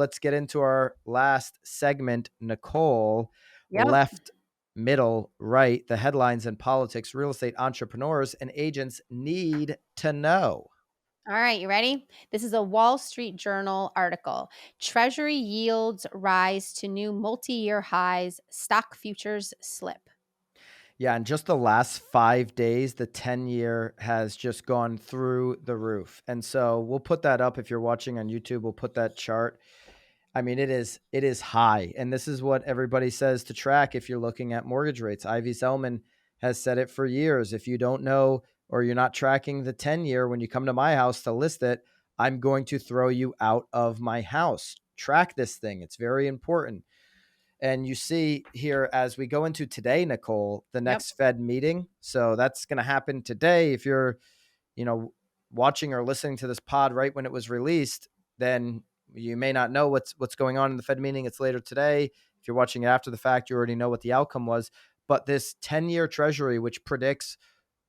let's get into our last segment, Nicole. Yep. Left, middle, right, the headlines and politics real estate entrepreneurs and agents need to know. All right, you ready? This is a Wall Street Journal article. Treasury yields rise to new multi-year highs. Stock futures slip. Yeah, in just the last 5 days, the 10-year has just gone through the roof. And so we'll put that up if you're watching on YouTube. We'll put that chart. I mean, it is high. And this is what everybody says to track if you're looking at mortgage rates. Ivy Selman has said it for years. If you don't know or you're not tracking the 10-year when you come to my house to list it, I'm going to throw you out of my house. Track this thing. It's very important. And you see here as we go into today, Nicole, the next Fed meeting. So that's going to happen today. If you're, watching or listening to this pod right when it was released, then you may not know what's going on in the Fed meeting. It's later today. If you're watching it after the fact, you already know what the outcome was. But this 10-year Treasury, which predicts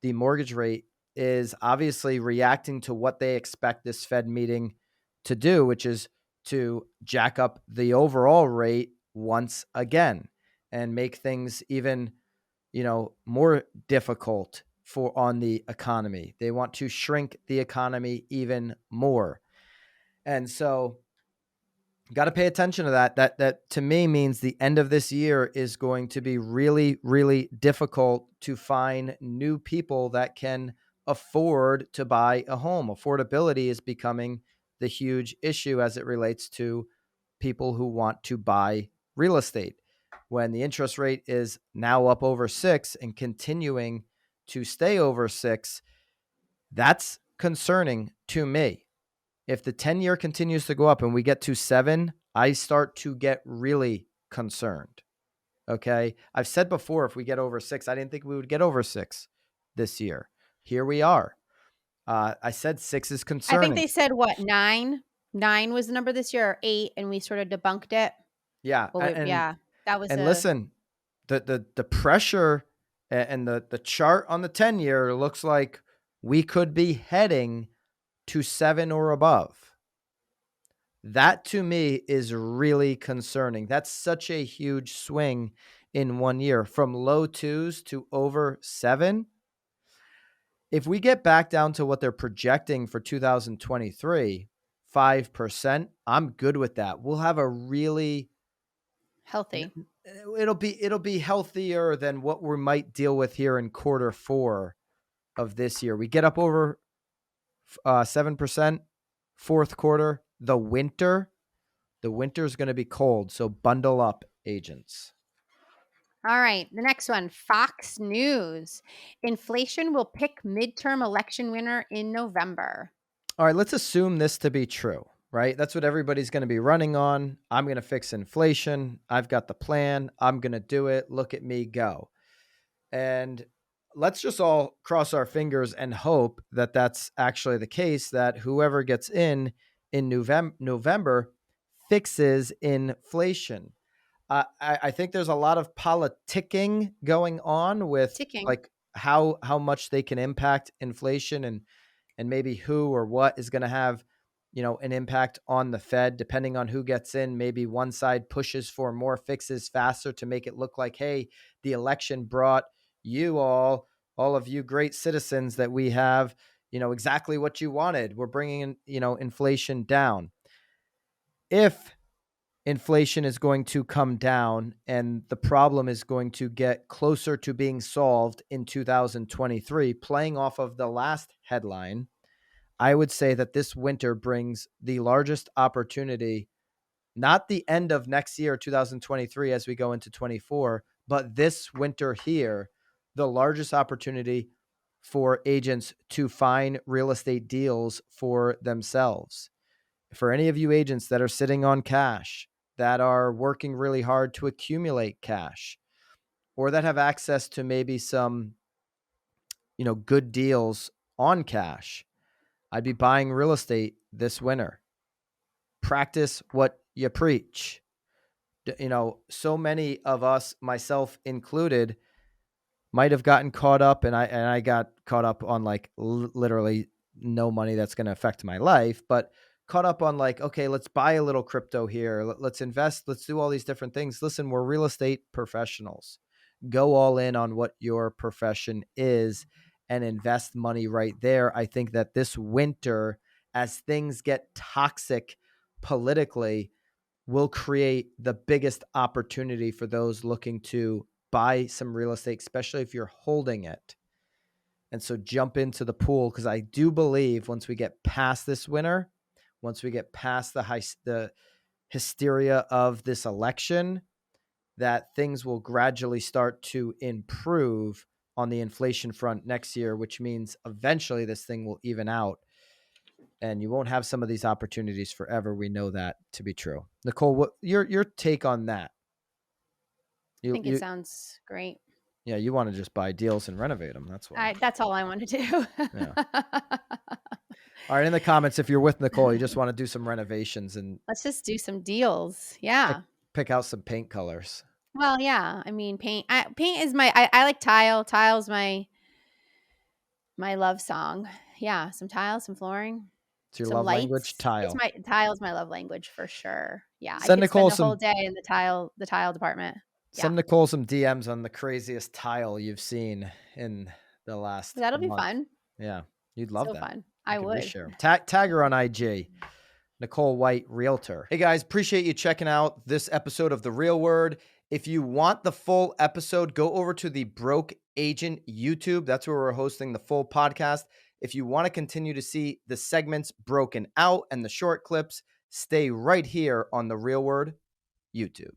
the mortgage rate, is obviously reacting to what they expect this Fed meeting to do, which is to jack up the overall rate once again and make things even, more difficult on the economy. They want to shrink the economy even more. And so got to pay attention to that. That to me means the end of this year is going to be really, really difficult to find new people that can afford to buy a home. Affordability is becoming the huge issue as it relates to people who want to buy real estate. When the interest rate is now up over 6 and continuing to stay over 6, that's concerning to me. If the 10-year continues to go up and we get to 7, I start to get really concerned. Okay. I've said before, if we get over 6, I didn't think we would get over 6 this year. Here we are. I said 6 is concerning. I think they said what, 9? 9 was the number this year, or 8, and we sort of debunked it. Yeah. Well, that was. And listen, the pressure and the chart on the 10-year looks like we could be heading to 7 or above. That to me is really concerning. That's such a huge swing in 1 year from low 2s to over 7. If we get back down to what they're projecting for 2023, 5%, I'm good with that. We'll have a really healthy. It'll be healthier than what we might deal with here in Q4 of this year. We get up over 7%, fourth quarter. The winter is going to be cold, so bundle up, agents. All right, the next one, Fox News. Inflation will pick midterm election winner in November. All right, let's assume this to be true, right? That's what everybody's going to be running on. I'm going to fix inflation. I've got the plan. I'm going to do it. Look at me go. And let's just all cross our fingers and hope that that's actually the case, that whoever gets in November fixes inflation. I think there's a lot of politicking going on with like how much they can impact inflation and maybe who or what is going to have, an impact on the Fed, depending on who gets in. Maybe one side pushes for more fixes faster to make it look like, hey, the election brought you all of you great citizens that we have, exactly what you wanted. We're bringing, inflation down. If inflation is going to come down and the problem is going to get closer to being solved in 2023, playing off of the last headline, I would say that this winter brings the largest opportunity, not the end of next year, 2023, as we go into 24, but this winter here, the largest opportunity for agents to find real estate deals for themselves. For any of you agents that are sitting on cash, that are working really hard to accumulate cash, or that have access to maybe some, good deals on cash, I'd be buying real estate this winter. Practice what you preach. So many of us, myself included, might have gotten caught up, and I got caught up on like literally no money that's going to affect my life, but caught up on like, okay, let's buy a little crypto here. Let's invest. Let's do all these different things. Listen, we're real estate professionals. Go all in on what your profession is and invest money right there. I think that this winter, as things get toxic politically, will create the biggest opportunity for those looking to buy some real estate, especially if you're holding it. And so jump into the pool, because I do believe once we get past this winter, once we get past the hysteria of this election, that things will gradually start to improve on the inflation front next year, which means eventually this thing will even out and you won't have some of these opportunities forever. We know that to be true. Nicole, what your take on that? I think it sounds great. Yeah, you want to just buy deals and renovate them. That's why. That's all I want to do. Yeah. All right, in the comments, if you're with Nicole, you just want to do some renovations and let's just do some deals. Yeah. pick out some paint colors. Well, yeah. I mean, paint. Paint is I like tile. Tile's my love song. Yeah, some tiles, some flooring, It's your some love lights. language, tile. Tile's my love language for sure. Yeah, I Send could spend Nicole the whole day in the tile department. Send Nicole some DMs on the craziest tile you've seen in the last That'll be month. fun. Yeah, you'd love that. Fun. I would. Tag her on IG. Nicole White, Realtor. Hey guys, appreciate you checking out this episode of The Real Word. If you want the full episode, go over to the Broke Agent YouTube. That's where we're hosting the full podcast. If you want to continue to see the segments broken out and the short clips, stay right here on The Real Word YouTube.